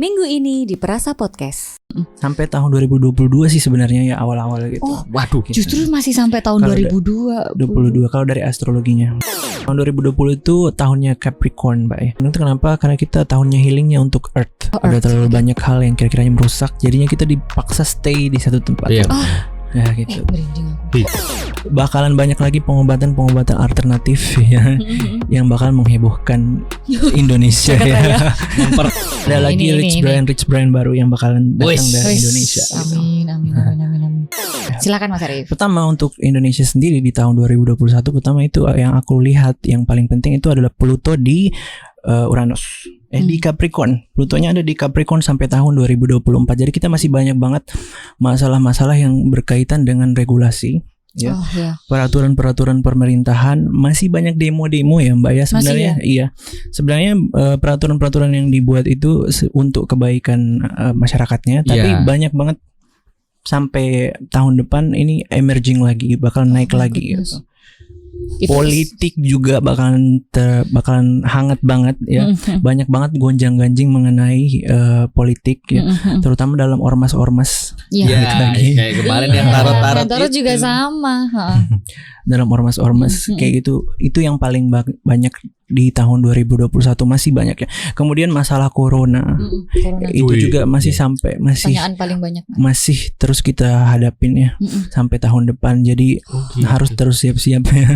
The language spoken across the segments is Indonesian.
Minggu ini di Perasa Podcast. Sampai tahun 2022 sih sebenarnya ya awal-awal gitu. Oh, Waduh, gitu. Justru masih sampai tahun Kalau 2022 kalau dari astrologinya. Tahun 2020 itu tahunnya Capricorn, Mbak ya. Itu kenapa? Karena kita tahunnya healingnya untuk Earth. Ada terlalu banyak hal yang kira-kiranya merusak. Jadinya kita dipaksa stay di satu tempat. Iya. Ya gitu. merinding aku. Bakalan banyak lagi pengobatan alternatif ya, yang bakal menghebohkan Indonesia ya. Ada lagi Ini. rich brand baru yang bakalan datang dari Indonesia. gitu. Amin. Silakan Mas Arif. Pertama untuk Indonesia sendiri di tahun 2021, pertama itu yang aku lihat yang paling penting itu adalah Pluto di Uranus. Di Capricorn. Plutonya ada di Capricorn sampai tahun 2024. Jadi kita masih banyak banget masalah-masalah yang berkaitan dengan regulasi. Ya. Oh, ya. Peraturan-peraturan pemerintahan, masih banyak demo-demo ya Mbak ya sebenarnya. Iya. Sebenarnya peraturan-peraturan yang dibuat itu untuk kebaikan masyarakatnya, tapi banyak banget sampai tahun depan ini emerging lagi, bakal naik lagi gitu. Politik juga bakalan hangat banget ya. Banyak banget gonjang-ganjing mengenai politik ya, terutama dalam ormas-ormas. Iya. Kayak kemarin yang tarot-tarot Tarot juga sama. Dalam ormas-ormas kayak gitu, itu yang paling banyak di tahun 2021, masih banyak ya. Kemudian masalah corona. Itu juga masih Pertanyaan paling banyak. masih terus kita hadapin ya sampai tahun depan. Jadi harus terus siap-siap ya.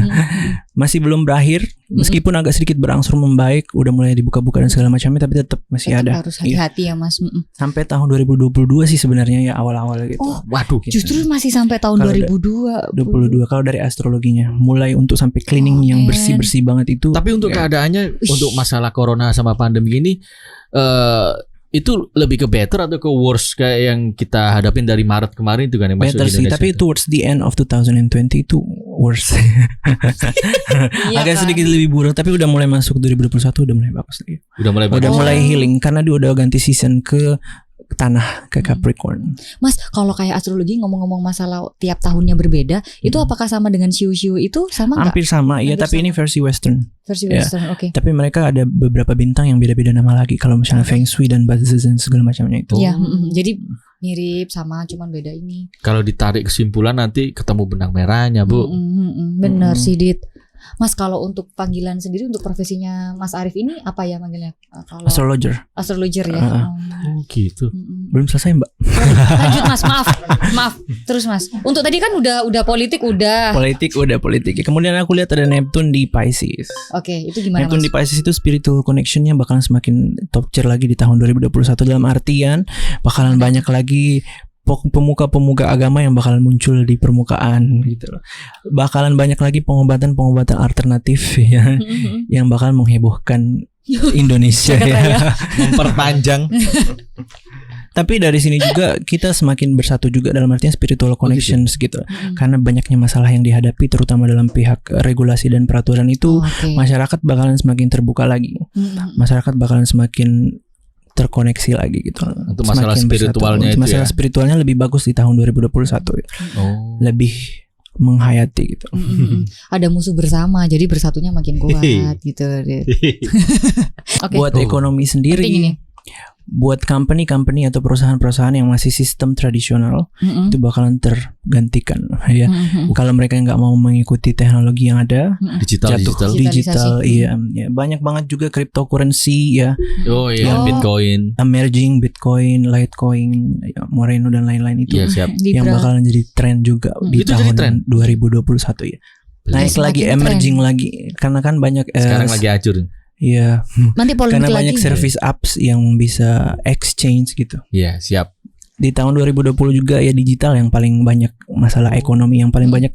Masih belum berakhir, meskipun agak sedikit berangsur membaik, udah mulai dibuka-buka dan segala macamnya, tapi tetap masih ada. Harus hati-hati ya Mas. Sampai tahun 2022 sih sebenarnya ya awal-awal gitu. Oh, Waduh, justru masih sampai tahun Kalau 2022 kalau dari astrologinya, mulai untuk sampai cleaning yang bersih-bersih banget itu. Tapi untuk keadaannya, untuk masalah corona sama pandemi ini, itu lebih ke better atau ke worse kayak yang kita hadapin dari Maret kemarin itu kan yang masuk better di sih, Indonesia. tapi towards the end of 2020 itu worse. Agak sedikit lebih buruk, tapi udah mulai masuk 2021 udah mulai bagus lagi. Udah mulai healing karena dia udah ganti season ke tanah, ke Capricorn. Mas, kalau kayak astrologi ngomong-ngomong masalah tiap tahunnya berbeda, itu apakah sama dengan siu-siu itu sama nggak? Hampir sama, iya, tapi ini versi Western. Versi Ya. Western, oke. Tapi mereka ada beberapa bintang yang beda-beda nama lagi. Kalau misalnya Feng Shui dan Bazi dan segala macamnya itu. Iya, jadi mirip sama, cuman beda ini. Kalau ditarik kesimpulan nanti ketemu benang merahnya, Bu. Bener sih, Dit. Mas, kalau untuk panggilan sendiri untuk profesinya Mas Arif ini apa ya manggilnya? Kalau astrologer ya. Oh, gitu. Belum selesai, Mbak. Lanjut Mas, maaf. Terus Mas. Untuk tadi kan udah politik udah. Politik. Kemudian aku lihat ada Neptune di Pisces. Oke, itu gimana Neptune Mas? di Pisces itu spiritual connectionnya bakalan semakin top tier lagi di tahun 2021, dalam artian bakalan banyak lagi pemuka-pemuka agama yang bakalan muncul di permukaan gitu loh. Bakalan banyak lagi pengobatan alternatif ya, yang bakal menghebohkan Indonesia ya. Memperpanjang. Tapi dari sini juga kita semakin bersatu juga dalam artian spiritual connections gitu. Karena banyaknya masalah yang dihadapi terutama dalam pihak regulasi dan peraturan itu, masyarakat bakalan semakin terbuka lagi. Masyarakat bakalan semakin terkoneksi lagi gitu. Untuk masalah spiritualnya itu masalah ya. spiritualnya lebih bagus di tahun 2021 gitu. Lebih menghayati gitu. Ada musuh bersama, jadi bersatunya makin kuat gitu. Buat ekonomi sendiri, buat company atau perusahaan-perusahaan yang masih sistem tradisional, itu bakalan tergantikan ya. Kalau mereka nggak mau mengikuti teknologi yang ada, digital, iya. Banyak banget juga cryptocurrency ya. Bitcoin, emerging Bitcoin, Litecoin, ya, Moreno dan lain-lain itu yang bakalan jadi tren juga di tahun 2021 ya. Naik lagi, emerging lagi, karena kan banyak sekarang lagi hancur. Iya. Nanti karena banyak service apps yang bisa exchange gitu. Iya, siap. Di tahun 2020 juga ya digital yang paling banyak masalah ekonomi yang paling banyak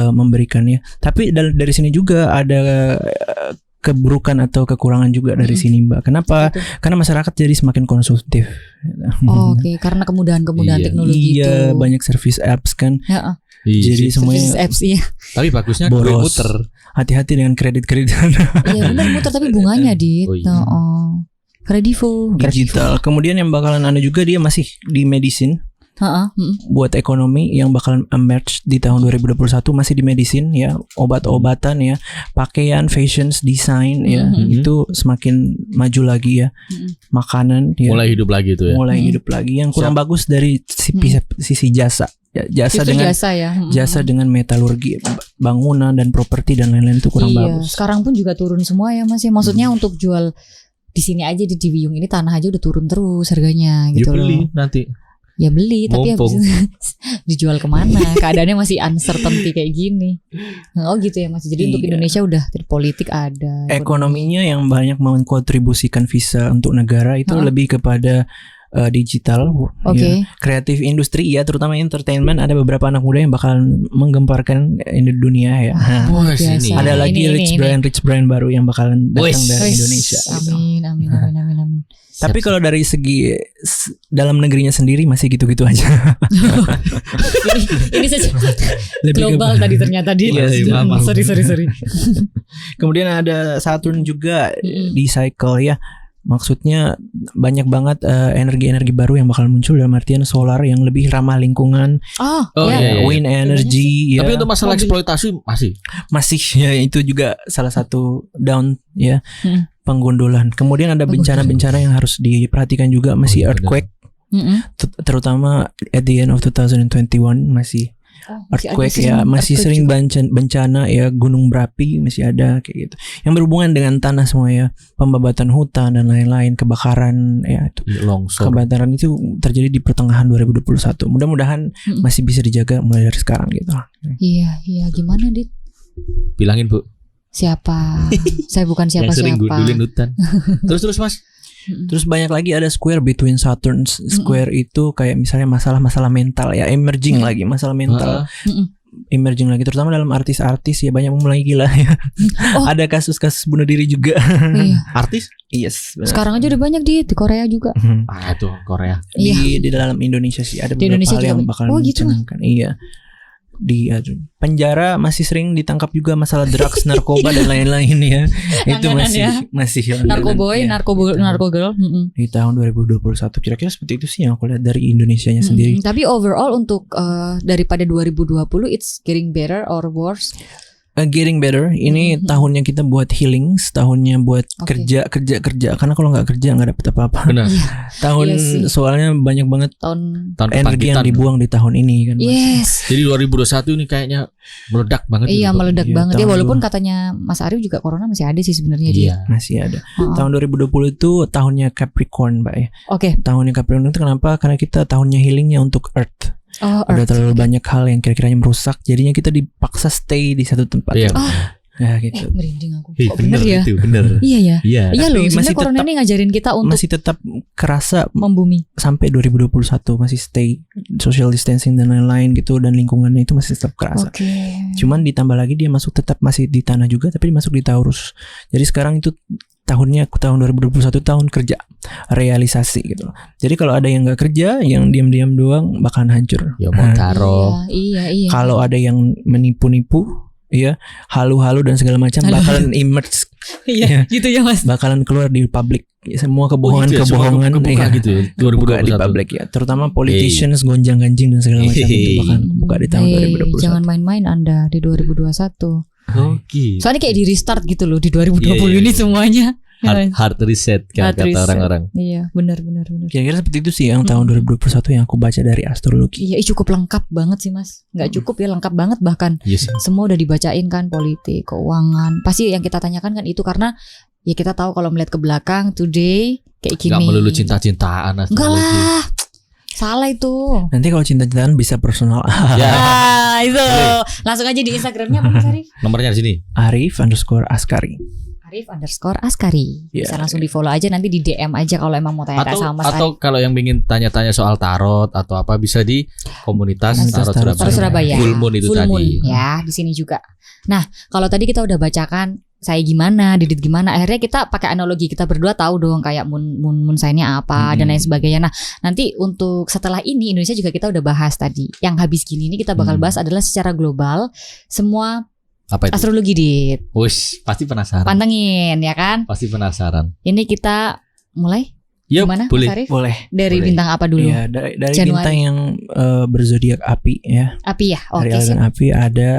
memberikannya. Tapi dari sini juga ada keburukan atau kekurangan juga dari sini, Mbak. Kenapa? Karena masyarakat jadi semakin konsumtif. Oke, karena kemudahan teknologi itu. Iya, banyak service apps kan. Jadi semuanya apps Tapi bagusnya duit muter. Hati-hati dengan kredit. Iya benar, muter tapi bunganya Kredivo. Digital. Kemudian yang bakalan ada juga dia masih di medicine. buat ekonomi yang bakal emerge di tahun 2021 masih di medicine ya, obat-obatan ya, pakaian, fashions, design ya, itu semakin maju lagi ya. Makanan ya, mulai hidup lagi tuh ya. Mulai hidup lagi. Yang kurang bagus dari sisi jasa. Jasa itu dengan jasa dengan metalurgi, bangunan dan properti dan lain-lain itu kurang bagus. Sekarang pun juga turun semua ya Mas. Maksudnya untuk jual di sini aja di Wiyung ini tanah aja udah turun terus harganya gitu loh. Beli nanti. Ya beli tapi habis dijual kemana? Keadaannya masih uncertainty kayak gini. Oh gitu ya Mas. Jadi untuk Indonesia udah politik ada. Ekonominya yang banyak mengkontribusikan visa untuk negara itu lebih kepada digital, ya, kreatif industri ya, terutama entertainment. Ada beberapa anak muda yang bakal menggemparkan dunia ya. Ada lagi rich brand baru yang bakalan datang dari Indonesia. Amin. Tapi kalau dari segi dalam negerinya sendiri masih gitu-gitu aja. ini saja global tadi ternyata dia. Sorry. Kemudian ada Saturn juga di cycle ya. Maksudnya banyak banget energi-energi baru yang bakal muncul, dalam artian solar yang lebih ramah lingkungan, wind energy. Tapi untuk masalah eksploitasi masih ya, itu juga salah satu down ya, penggondolan. Kemudian ada bencana-bencana yang harus diperhatikan juga, masih earthquake, terutama at the end of 2021 masih. Earthquake ya, masih sering bencana ya, gunung berapi masih ada kayak gitu. Yang berhubungan dengan tanah semua ya, pembabatan hutan dan lain-lain, kebakaran ya, itu. Kebakaran itu terjadi di pertengahan 2021. Mudah-mudahan masih bisa dijaga mulai dari sekarang gitu. Iya, gimana Dit? Bilangin Bu. Siapa? Saya bukan siapa-siapa. Yang sering gundulin hutan. Terus Mas. Terus banyak lagi ada square between Saturn square itu kayak misalnya masalah-masalah mental ya, emerging lagi masalah mental. Emerging lagi terutama dalam artis-artis ya, banyak mulai gila ya. Ada kasus-kasus bunuh diri juga. Artis? Yes. Benar. Sekarang aja udah banyak di Korea juga. Itu Korea. Di dalam Indonesia sih ada beberapa hal yang bakal mencenangkan. Iya. Di penjara masih sering ditangkap juga masalah drugs, narkoba dan lain-lain ya. Itu masih narkoboy, narkogirl di tahun 2021. Kira-kira seperti itu sih yang aku lihat dari Indonesianya sendiri. Tapi overall untuk daripada 2020 it's getting better or worse? Getting better. Ini tahunnya kita buat healing, tahunnya buat kerja. Karena kalau nggak kerja nggak dapet apa-apa. Benar. Tahun soalnya banyak banget tahun energi yang dibuang di tahun ini kan. Jadi 2021 ini kayaknya meledak banget. Iya, meledak banget ya. Walaupun katanya Mas Arif juga corona masih ada sih sebenarnya dia. Masih ada. Tahun 2020 itu tahunnya Capricorn, Mbak ya. Tahunnya Capricorn itu kenapa? Karena kita tahunnya healingnya untuk Earth. Udah terlalu banyak hal yang kira-kiranya merusak, jadinya kita dipaksa stay di satu tempat. Ya gitu. Merinding aku. Bener ya? Bener. Iya loh. Sebenarnya corona ini ngajarin kita untuk masih tetap kerasa membumi sampai 2021, masih stay social distancing dan lain-lain gitu, dan lingkungannya itu masih tetap kerasa. Cuman ditambah lagi dia tetap masih di tanah juga, tapi masuk di Taurus. Jadi sekarang itu tahun 2021 tahun kerja, realisasi gitu. Jadi kalau ada yang nggak kerja, yang diam-diam doang bakalan hancur. Ya mau taruh. Iya. Kalau ada yang menipu-nipu, ya halu-halu dan segala macam bakalan emerge. Iya, gitu ya Mas. Bakalan keluar di publik. Semua kebohongan-kebohongan gitu ya. 2021 di publik ya. Terutama politicians gonjang-ganjing dan segala macam itu bakalan buka di tahun 2021. Jangan main-main Anda di 2021. Soalnya kayak di restart gitu loh di 2020 ini semuanya. Hard reset kata orang-orang. Iya, benar. Kira-kira seperti itu sih yang tahun 2021 yang aku baca dari astrologi. Iya, cukup lengkap banget sih Mas. Nggak cukup ya, lengkap banget bahkan. Semua udah dibacain kan, politik, keuangan. Pasti yang kita tanyakan kan itu karena ya kita tahu kalau melihat ke belakang today kayak gini. Gak melulu cinta-cintaan. Enggak lah. Salah itu. Nanti kalau cinta-cintaan bisa personal. Itu. Langsung aja di Instagramnya apa Mas Arif? Nomornya di sini. Arif_Askari. Arif_Askari. Bisa langsung di follow aja, nanti di DM aja kalau emang mau tanya sama Mas Arif. Atau kalau yang ingin tanya-tanya soal tarot atau apa bisa di komunitas Tarot Surabaya. Full Moon itu tadi. Ya, di sini juga. Nah, kalau tadi kita udah bacakan saya gimana, Didit gimana, akhirnya kita pakai analogi, kita berdua tahu dong kayak moon sign-nya apa dan lain sebagainya. Nah, nanti untuk setelah ini Indonesia juga kita udah bahas tadi. Yang habis gini ini kita bakal bahas adalah secara global semua apa itu? Astrologi Dit. Wush, pasti penasaran. Pantengin ya kan? Pasti penasaran. Ini kita mulai Ya, Gimana, boleh. Mas Arif? Boleh. Dari Boleh. bintang apa dulu? Iya, dari Januari. bintang yang berzodiak api ya. Api ya. Dari Oke, elemen siap. api ada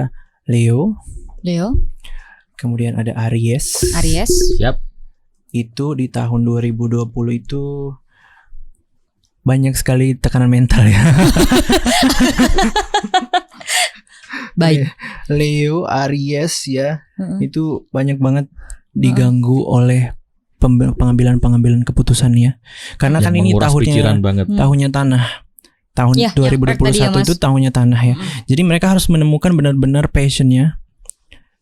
Leo, Leo, kemudian ada Aries. Aries. Siap. Itu di tahun 2020 itu banyak sekali tekanan mental ya. Baik. Leo, Aries ya, Heeh. itu banyak banget diganggu oleh pengambilan keputusan ya. Karena Yang kan ini menguras pikiran tahunnya banget. tahunnya tanah. Tahun Ya, yang proyek tadi ya, 2021 itu Mas. tahunnya tanah ya. Jadi mereka harus menemukan benar-benar passionnya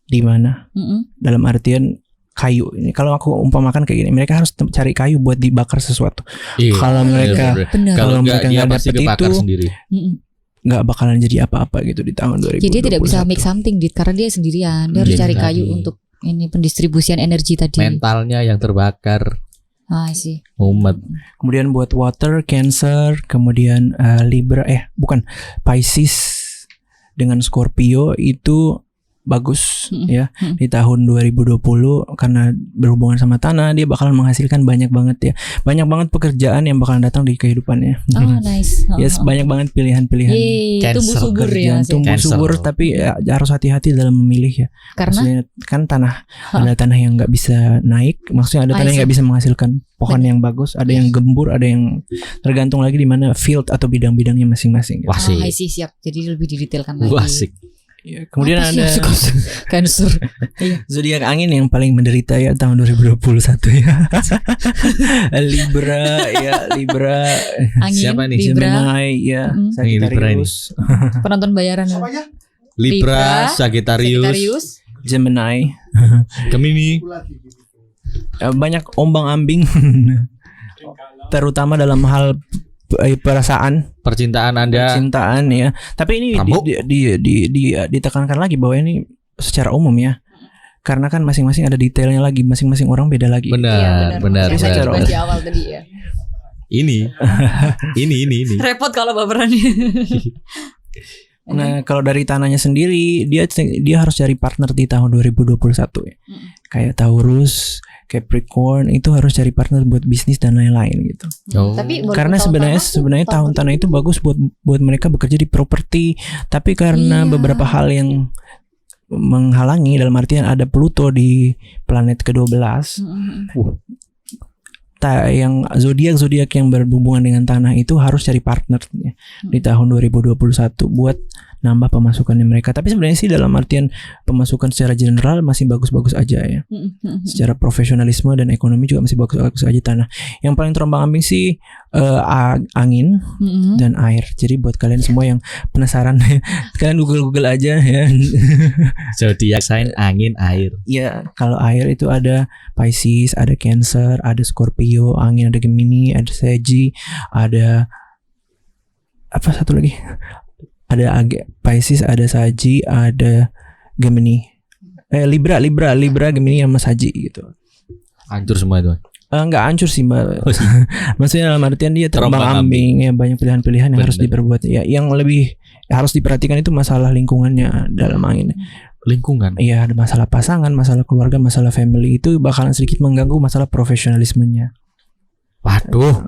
di mana. Mm-mm. Dalam artian kayu. Ini kalau aku umpamakan kayak gini, mereka harus cari kayu buat dibakar sesuatu. Iya. Kalau mereka Benar. kalau kalau enggak mereka dia nggak pasti dapet kebakar itu, sendiri. Mm-mm. nggak bakalan jadi apa-apa gitu di tahun 2021. Jadi dia tidak bisa make something, Dit, karena dia sendirian. Dia harus Iya, cari tadi. kayu untuk ini pendistribusian energi tadi. Mentalnya yang terbakar. Sih. Umat. Kemudian buat water, Cancer, kemudian Libra, bukan, Pisces dengan Scorpio itu bagus ya di tahun 2020 karena berhubungan sama tanah, dia bakalan menghasilkan banyak banget ya. Banyak banget pekerjaan yang bakalan datang di kehidupannya. Oh, nice. Yes, banyak banget pilihan-pilihan. Yeay, Cancer, tumbuh subur ya. Kerjaan Mas, ya. tumbuh Cancer. subur, tapi ya, harus hati-hati dalam memilih ya. Karena Maksudnya kan tanah, ada tanah yang nggak bisa naik, maksudnya ada tanah yang nggak bisa menghasilkan pohon yang bagus, ada yang gembur, ada yang tergantung lagi di mana field atau bidang-bidangnya masing-masing. Wah, sih. I see, siap. Jadi lebih didetailkan lagi. Wah, asik. Ya, kemudian Apa sih ada yang suka Cancer. Iya. zodiak angin yang paling menderita ya tahun 2021 ya. Libra, Angin, Siapa nih? Libra, Gemini ya, Mm-mm. Sagittarius, penonton bayaran. Apanya? Libra, Sagittarius, Gemini. Gemini. Banyak ombang-ambing terutama dalam hal perasaan, Percintaan Anda. cintaan ya. Tapi ini Kamu? ditekankan lagi bahwa ini secara umum ya. Karena kan masing-masing ada detailnya lagi, masing-masing orang beda lagi. Benar, benar. Yang saya benar. coba di awal tadi ya. Ini. Repot kalau baperannya. Nah, kalau dari tanahnya sendiri, dia harus cari partner di tahun 2021 ya. Kayak Taurus, Capricorn itu harus cari partner buat bisnis dan lain-lain gitu. Oh. Tapi Karena sebenarnya tahun tanah itu bagus buat mereka bekerja di properti, tapi karena Iya. beberapa hal yang menghalangi, dalam artian ada Pluto di planet ke-12. Yang zodiak yang berhubungan dengan tanah itu harus cari partner ya, di tahun 2021 buat nambah pemasukannya mereka. Tapi sebenarnya sih dalam artian pemasukan secara general masih bagus-bagus aja ya. Secara profesionalisme dan ekonomi juga masih bagus-bagus aja tanah. Yang paling terombang-ambing sih angin dan air. Jadi buat kalian semua yang penasaran, kalian Google aja ya. Zodiak sign angin air. Ya, kalau air itu ada Pisces, ada Cancer, ada Scorpio, angin ada Gemini, ada Sagi, ada apa satu lagi? Ada Pisces, ada Sagi, ada Gemini. Libra, Gemini sama Sagi gitu. Hancur semua itu. Enggak hancur sih, Mbak. Maksudnya dalam artian dia terombang-ambing ya, banyak pilihan-pilihan yang harus diperbuat. Ya, yang lebih harus diperhatikan itu masalah lingkungannya dalam angin. Lingkungan. Iya, ada masalah pasangan, masalah keluarga, masalah family, itu bakalan sedikit mengganggu masalah profesionalismenya. Waduh.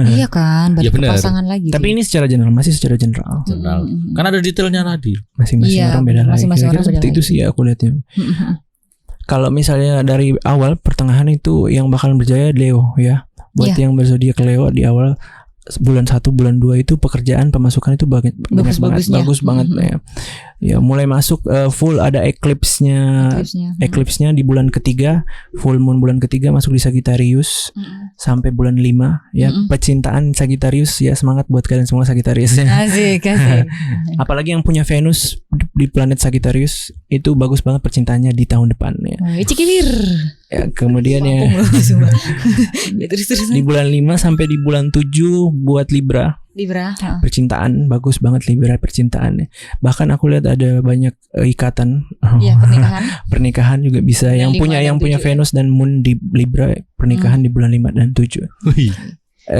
Iya kan, Ya, balik ke benar. pasangan lagi. Tapi ini secara general, masih secara general. General. Kan ada detailnya tadi. Masing-masing Iya, orang beda lagi. masing-masing orang Kira-kira beda seperti itu lagi. sih aku lihatnya. Kalau misalnya dari awal pertengahan itu yang bakalan berjaya Leo ya. Buat yang berzodiak Leo di awal bulan 1, bulan 2 itu pekerjaan pemasukan itu banyak banget, bagus banget ya. Ya mulai masuk full ada eclipse-nya di bulan ketiga, full moon bulan ketiga masuk di Sagittarius sampai bulan 5 ya. Percintaan Sagittarius ya, semangat buat kalian semua Sagittarius ya. Asik. Apalagi yang punya Venus di planet Sagittarius itu bagus banget percintaannya di tahun depan ya. Cikivir. Ya, kemudian ya Terus di bulan 5 sampai di bulan 7 buat Libra percintaan bagus banget Libra percintaannya. Bahkan aku lihat ada banyak ikatan. Iya, Pernikahan juga bisa yang punya Venus dan Moon di Libra pernikahan di bulan 5 dan 7.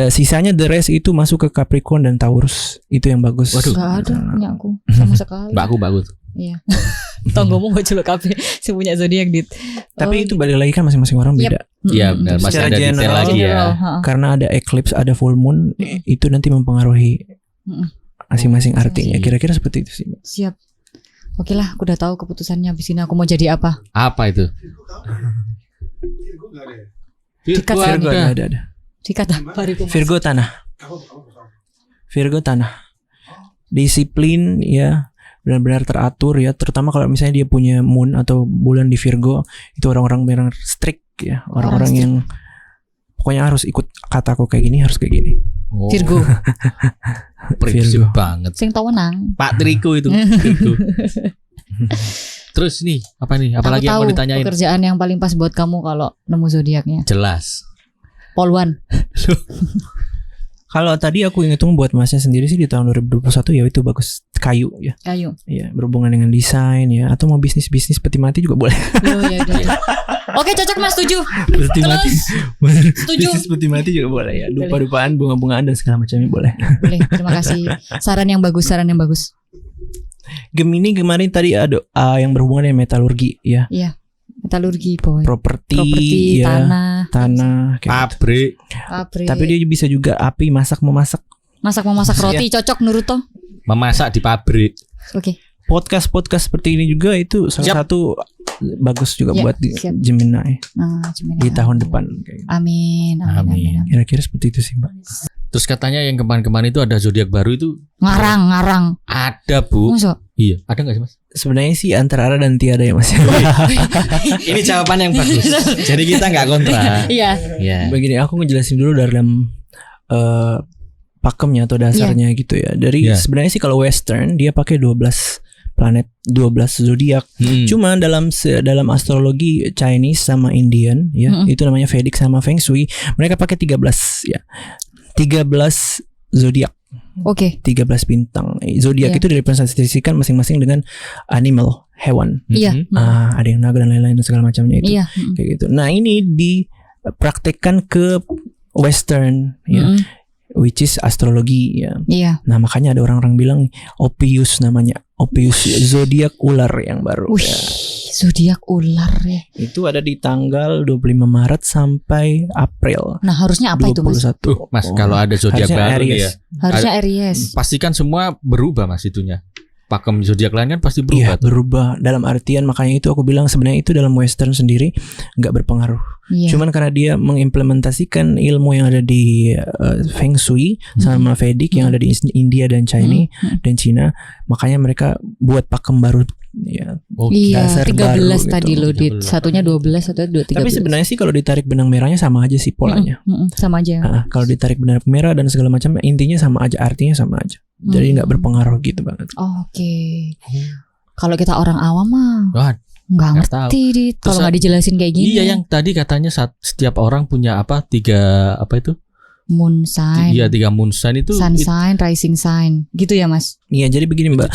Sisanya the rest itu masuk ke Capricorn dan Taurus. Itu yang bagus. Waduh. Gak ada punya aku sama sekali. Mbakku bagus. Iya. Tonggomu gak celuk kabeh sing punya zodiak dit. Tapi itu balik lagi kan masing-masing orang beda. Iya benar, masih Secara ada detail general, lagi ya. Karena ada eclipse, ada full moon, itu nanti mempengaruhi masing-masing artinya. Kira-kira seperti itu sih, Mbak. Siap. Oke lah, aku udah tahu keputusannya abis ini aku mau jadi apa. Apa itu? Dikat Virgo ada. Sikat apa Riku? Virgo tanah. Disiplin ya, benar-benar teratur ya, terutama kalau misalnya dia punya moon atau bulan di Virgo, itu orang-orang benar strict ya, orang-orang yang pokoknya harus ikut kataku kayak gini, harus kayak gini. Oh, Virgo. prinsip banget. Sing tawenang. Pak Triko itu. Virgo. Terus nih, apa nih? Apalagi yang mau ditanyain? Pekerjaan yang paling pas buat kamu kalau nemu zodiaknya. Jelas. Polwan. Kalau tadi aku ngitung buat masnya sendiri sih di tahun 2021 ya itu bagus, kayu ya. Kayu. Iya, berhubungan dengan desain ya, atau mau bisnis peti mati juga boleh. Oh ya udah. Oke, cocok Mas, setuju. Peti mati. Setuju. Bisnis peti mati juga boleh ya. Dupa-dupaan, bunga-bungaan dan segala macamnya boleh. Boleh, terima kasih. Saran yang bagus. Gemini kemarin tadi ada yang berhubungan dengan metalurgi ya. Iya. Metalurgi, boy. Properti ya, tanah kayak Pabrik. pabrik. Tapi dia bisa juga api, memasak Masak roti cocok Naruto. Memasak di pabrik. Oke. podcast seperti ini juga itu salah satu bagus juga buat di Gemini di tahun depan kayak gitu. Amin. Kira-kira seperti itu sih, Mbak. Terus katanya yang kemarin-kemarin itu ada zodiak baru itu ngarang. Ada, Bu. Masa? Iya, ada nggak sih, Mas? Sebenarnya sih antara ada dan tiada ya, Mas. Ini jawaban yang bagus. Jadi kita nggak kontra. Iya. Begini, aku ngejelasin dulu dalam pakemnya atau dasarnya gitu ya. Dari sebenarnya sih kalau Western dia pakai 12 planet, 12 zodiak. Cuma dalam astrologi Chinese sama Indian ya, itu namanya Vedic sama Feng Shui, mereka pakai 13 ya. 13 zodiak. Oke. 13 bintang. Zodiak itu direpresentasikan masing-masing dengan animal, hewan. Iya. Ada yang naga dan lain-lain dan segala macamnya itu. Iya. Kayak gitu. Nah, ini dipraktekkan ke Western ya. Which is astrologi ya. Iya. Nah, makanya ada orang-orang bilang Ophius namanya. Ophius zodiak ular yang baru. Ya. Zodiak ular ya. Itu ada di tanggal 25 Maret sampai April. Nah, harusnya apa 21. itu, Mas? Mas, kalau ada zodiak baru nih ya. Harusnya Aries. Pastikan semua berubah, Mas, itunya. Pakem zodiak lain kan pasti berubah. Iya, berubah dalam artian, makanya itu aku bilang sebenarnya itu dalam Western sendiri nggak berpengaruh. Iya. Cuman karena dia mengimplementasikan ilmu yang ada di Feng Shui sama Vedic yang ada di India dan China dan Cina, makanya mereka buat pakem baru. Ya, iya, 13 baru, tadi gitu. loh, satunya 12, satunya 13. Tapi sebenarnya sih kalau ditarik benang merahnya sama aja sih polanya. Sama aja. Kalau ditarik benang merah dan segala macam intinya sama aja, artinya sama aja. Jadi nggak berpengaruh gitu banget. Oke. Kalau kita orang awam mah nggak ngerti dit. Kalau nggak dijelasin kayak gini. Iya, yang tadi katanya setiap orang punya 3 moon sign. Iya, 3 moon sign itu. Sun sign, rising sign. Gitu ya, Mas? Iya, jadi begini, Mbak.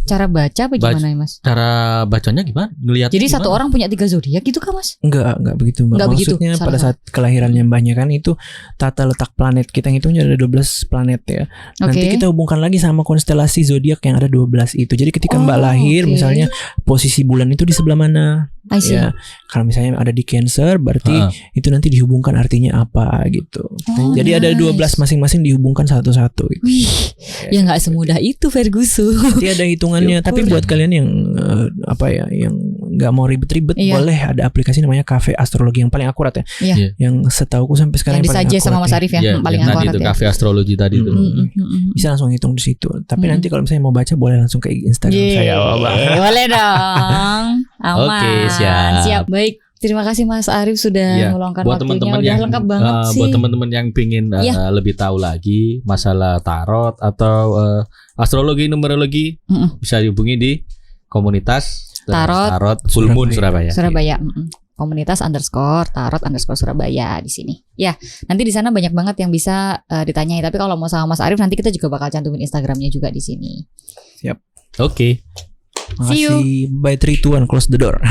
Cara baca apa gimana ya, Mas? Cara bacanya gimana? Ngelihat. Jadi satu orang punya 3 zodiak gitu kan, Mas? Enggak begitu, Mbak. Maksudnya pada saat kelahirannya Mbaknya kan itu tata letak planet kita ngitungnya ada 12 planet ya. Nanti kita hubungkan lagi sama konstelasi zodiak yang ada 12 itu. Jadi ketika Mbak lahir misalnya posisi bulan itu di sebelah mana? Ya, kalau misalnya ada di Cancer berarti itu nanti dihubungkan artinya apa gitu. Jadi ada 12 masing-masing dihubungkan satu-satu gitu. Wih, ya nggak semudah itu Ferguson. Nanti ada hitungannya. Tapi buat kalian yang yang nggak mau ribet-ribet, boleh ada aplikasi namanya Cafe Astrologi yang paling akurat ya. Yang setauku sampai sekarang yang disaji sama Mas Arif ya, paling akurat itu, Cafe Astrologi tadi itu. Bisa langsung hitung di situ. Tapi nanti kalau misalnya mau baca boleh langsung ke Instagram saya. Boleh dong. Aman. Oke, siap. Baik. Terima kasih Mas Arif sudah meluangkan waktunya. Udah lengkap banget sih. Buat teman-teman yang pingin lebih tahu lagi masalah tarot atau astrologi, numerologi, bisa dihubungi di komunitas tarot Full Moon Surabaya. Komunitas _tarot_Surabaya di sini. Ya, nanti di sana banyak banget yang bisa ditanyai. Tapi kalau mau sama Mas Arif nanti kita juga bakal cantumin Instagramnya juga di sini. Siap. Oke. Makasih. By 3, 2, 1, close the door.